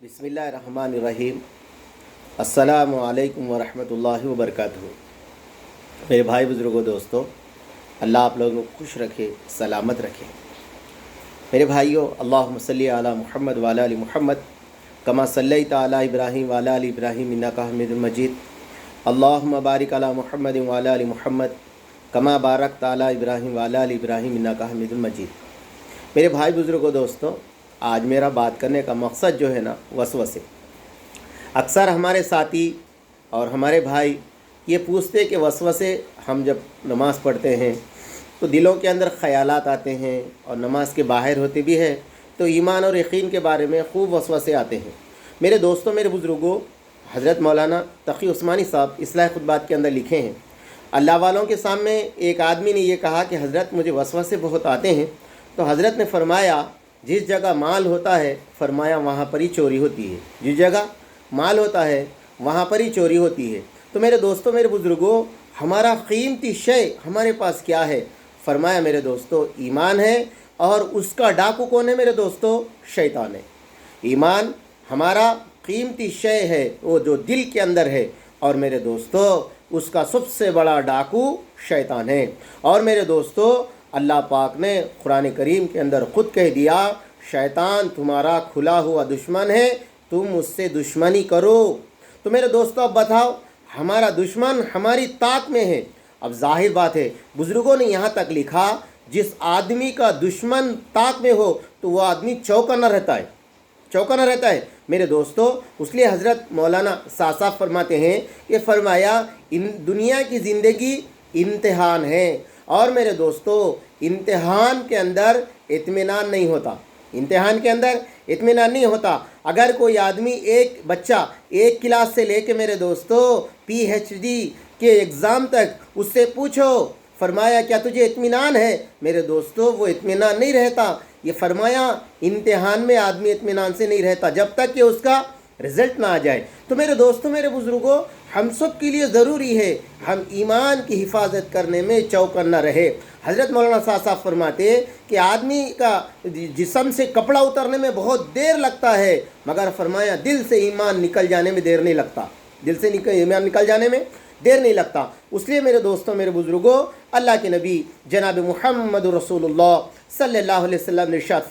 बिस्मिल्लाहिर्रहमानिर्रहीम। अस्सलामु अलैकुम वरहमतुल्लाहि वबरकातुहू। मेरे भाई बुज़ुर्गों, दोस्तों, अल्लाह आप लोगों को खुश रखे, सलामत रखे। मेरे भाइयों, अल्लाहुम्मा सल्ली अला मुहम्मद व अला आलि मुहम्मद कमा सल्लैता अला इब्राहीम व अला आलि इब्राहीम इन्नका हमीदुम मजीद। अल्लाहुम्मा बारिक अला मुहम्मद व अला आलि मुहम्मद कमा बारकता अला इब्राहीम व अला आलि इब्राहीम इन्नका हमीदुम मजीद। मेरे भाई बुज़ुर्गों, दोस्तों, आज मेरा बात करने का मकसद जो है ना, वसवसे। अक्सर हमारे साथी और हमारे भाई ये पूछते कि वसवसे, हम जब नमाज़ पढ़ते हैं तो दिलों के अंदर ख़यालात आते हैं और नमाज के बाहर होते भी हैं तो ईमान और यकीन के बारे में खूब वसवसे आते हैं। मेरे दोस्तों, मेरे बुज़ुर्गों, हज़रत मौलाना तक़ी उस्मानी साहब इस्लाह खुतबात के अंदर लिखे हैं, अल्लाह वालों के सामने एक आदमी ने ये कहा कि हज़रत मुझे वसवसे बहुत आते हैं। तो हज़रत ने फरमाया, जिस जगह माल होता है, फरमाया वहाँ पर ही चोरी होती है। जिस जगह माल होता है वहाँ पर ही चोरी होती है। तो मेरे दोस्तों, मेरे बुज़ुर्गों, हमारा कीमती शय हमारे पास क्या है? फरमाया मेरे दोस्तों, ईमान है। और उसका डाकू कौन है मेरे दोस्तों? शैतान है। ईमान हमारा कीमती शय है, वो जो दिल के अंदर है। और मेरे दोस्तों, उसका सबसे बड़ा डाकू शैतान है। और मेरे दोस्तों, अल्लाह पाक ने कुरान करीम के अंदर ख़ुद कह दिया, शैतान तुम्हारा खुला हुआ दुश्मन है, तुम उससे दुश्मनी करो। तो मेरे दोस्तों, अब बताओ, हमारा दुश्मन हमारी ताक में है। अब जाहिर बात है, बुज़ुर्गों ने यहाँ तक लिखा, जिस आदमी का दुश्मन ताक में हो तो वह आदमी चौकन्ना रहता है, चौकन्ना रहता है। मेरे दोस्तों, इसलिए हज़रत मौलाना साहब फरमाते हैं कि फरमाया, इन दुनिया की ज़िंदगी इम्तिहान है। और मेरे दोस्तों, इम्तिहान के अंदर इत्मीनान नहीं होता, इम्तिहान के अंदर इत्मीनान नहीं होता। अगर कोई आदमी, एक बच्चा एक क्लास से लेके मेरे दोस्तों PhD के एग्ज़ाम तक उससे पूछो, फरमाया क्या तुझे इत्मीनान है? मेरे दोस्तों, वो इत्मीनान नहीं रहता। ये फरमाया, इम्तिहान में आदमी इत्मीनान से नहीं रहता जब तक कि उसका रिज़ल्ट ना आ जाए। तो मेरे दोस्तों, मेरे बुज़ुर्गों, हम सब के लिए ज़रूरी है हम ईमान की हिफाजत करने में चौकन्ना रहे। हज़रत मौलाना साहब फरमाते कि आदमी का जिस्म से कपड़ा उतरने में बहुत देर लगता है, मगर फरमाया दिल से ईमान निकल जाने में देर नहीं लगता, दिल से ईमान निकल जाने में देर नहीं लगता। इसलिए मेरे दोस्तों, मेरे बुज़ुर्गों, अल्लाह के नबी जनाब मुहम्मद रसूलुल्लाह सल्लल्लाहु अलैहि वसल्लम ने इरशाद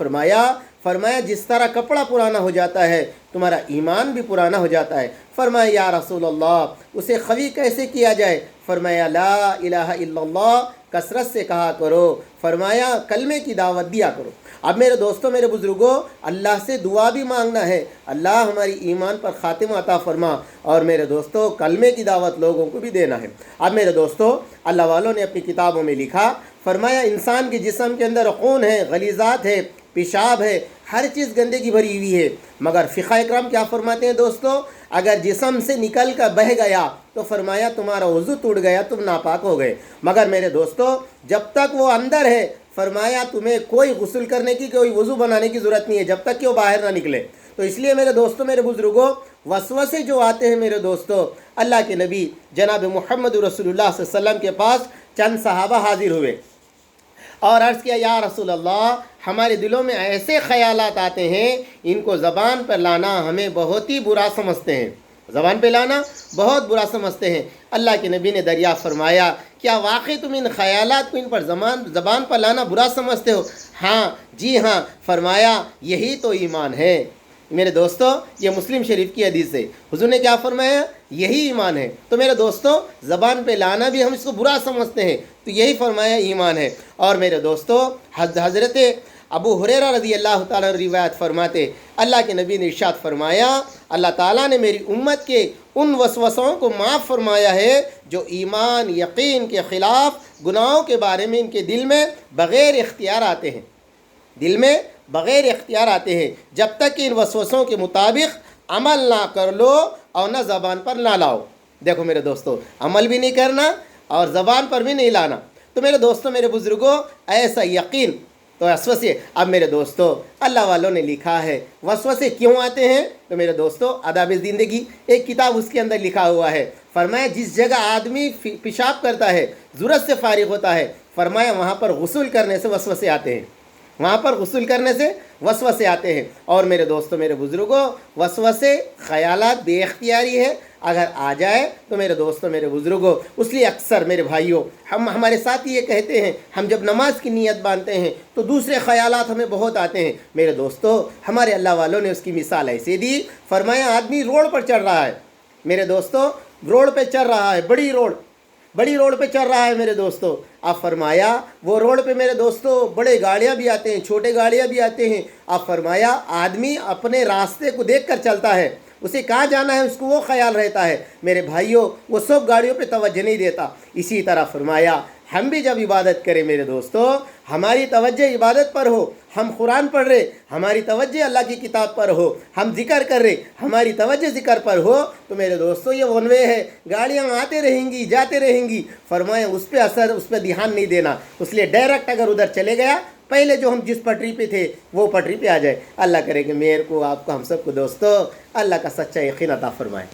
फरमाया जिस तरह कपड़ा पुराना हो जाता है, तुम्हारा ईमान भी पुराना हो जाता है। फरमाया, या रसूल अल्लाह, उसे ख़वी कैसे किया जाए? फरमाया, ला इलाहा इल्लल्लाह कसरत से कहा करो। फरमाया, कलमे की दावत दिया करो। अब मेरे दोस्तों, मेरे बुज़ुर्गों, अल्लाह से दुआ भी मांगना है, अल्लाह हमारी ईमान पर ख़ातिमा अता फरमा। और मेरे दोस्तों, कलमे की दावत लोगों को भी देना है। अब मेरे दोस्तों, अल्लाह वालों ने अपनी किताबों में लिखा, फरमाया, इंसान के जिस्म के अंदर खून है, गलीज़ात है, पेशाब है, हर चीज़ गंदगी भरी हुई है। मगर फ़िक़्ह इकराम क्या फरमाते हैं दोस्तों? अगर जिस्म से निकल कर बह गया तो फरमाया तुम्हारा वज़ू टूट गया, तुम नापाक हो गए। मगर मेरे दोस्तों, जब तक वो अंदर है, फरमाया तुम्हें कोई गुस्ल करने की, कोई वज़ू बनाने की ज़रूरत नहीं है, जब तक कि वो बाहर ना निकले। तो इसलिए मेरे दोस्तों, मेरे बुज़ुर्गों, वसवसे जो आते हैं मेरे दोस्तों, अल्लाह के नबी जनाब मुहम्मद रसूलुल्लाह सल्लल्लाहु अलैहि वसल्लम के पास चंद सहाबा हाजिर हुए और अर्ज़ किया, या रसूल अल्लाह, हमारे दिलों में ऐसे ख़यालात आते हैं, इनको ज़बान पर लाना हमें बहुत ही बुरा समझते हैं, ज़बान पे लाना बहुत बुरा समझते हैं। अल्लाह के नबी ने दरियाफ़्त फरमाया, क्या वाकई तुम इन ख़यालात को इन पर ज़बान पर लाना बुरा समझते हो? हाँ, जी हाँ। फरमाया, यही तो ईमान है। मेरे दोस्तों, ये मुस्लिम शरीफ की हदीस है। हुज़ूर ने क्या फरमाया? यही ईमान है। तो मेरे दोस्तों, ज़बान पे लाना भी हम इसको बुरा समझते हैं, तो यही फरमाया ईमान है। और मेरे दोस्तों, हज़रत अबू हुरैरा रज़ी अल्लाह ताला रिवायत फरमाते, अल्लाह के नबी ने इरशाद फरमाया, अल्लाह ताला ने मेरी उम्मत के उन वसवसों को माफ़ फरमाया है जो ईमान यकीन के ख़िलाफ़ गुनाहों के बारे में इनके दिल में बग़ैर इख्तियार आते हैं, दिल में बग़ैर इख्तियार आते हैं, जब तक कि इन वसवसों के मुताबिक अमल ना कर लो और ना ज़बान पर ना लाओ। देखो मेरे दोस्तों, अमल भी नहीं करना और ज़बान पर भी नहीं लाना। तो मेरे दोस्तों, मेरे बुज़ुर्गों, ऐसा यकीन तो वसवसे। अब मेरे दोस्तों, अल्लाह वालों ने लिखा है वसवसे क्यों आते हैं। तो मेरे दोस्तों, आदाब ज़िंदगी एक किताब, उसके अंदर लिखा हुआ है, फरमाया जिस जगह आदमी पेशाब करता है, ज़रूरत से फारिग होता है, फरमाया वहाँ पर गुस्ल करने से वसवसे आते हैं। وہاں پر غسل کرنے سے وسوسے آتے ہیں۔ اور میرے دوستوں، میرے بزرگوں، وسوسے خیالات بے اختیاری ہے، اگر آ جائے تو میرے دوستوں، میرے بزرگوں، اس لیے اکثر میرے بھائیوں ہمارے ساتھی یہ کہتے ہیں، ہم جب نماز کی نیت باندھتے ہیں تو دوسرے خیالات ہمیں بہت آتے ہیں۔ میرے دوستوں، ہمارے اللہ والوں نے اس کی مثال ایسے دی، فرمایا آدمی روڈ پر چل رہا ہے، میرے دوستوں روڈ پہ چل رہا ہے، بڑی روڈ پہ چل رہا ہے میرے دوستوں، آپ فرمایا وہ روڈ پہ میرے دوستوں بڑے گاڑیاں بھی آتے ہیں، چھوٹے گاڑیاں بھی آتے ہیں، آپ فرمایا آدمی اپنے راستے کو دیکھ کر چلتا ہے، اسے کہاں جانا ہے اس کو وہ خیال رہتا ہے، میرے بھائیوں وہ سب گاڑیوں پہ توجہ نہیں دیتا۔ اسی طرح فرمایا ہم بھی جب عبادت کریں میرے دوستوں، ہماری توجہ عبادت پر ہو، ہم قرآن پڑھ رہے، ہماری توجہ اللہ کی کتاب پر ہو، ہم ذکر کر رہے، ہماری توجہ ذکر پر ہو، تو میرے دوستوں یہ ون وے ہے، گاڑیاں آتے رہیں گی جاتے رہیں گی، فرمایا اس پہ اس پہ دھیان نہیں دینا، اس لیے ڈائریکٹ اگر ادھر چلے گیا، پہلے جو ہم جس پٹری پہ تھے وہ پٹری پہ آ جائے۔ اللہ کرے کہ میرے کو، آپ کو، ہم سب کو دوستوں اللہ کا سچا یقین عطا فرمائے۔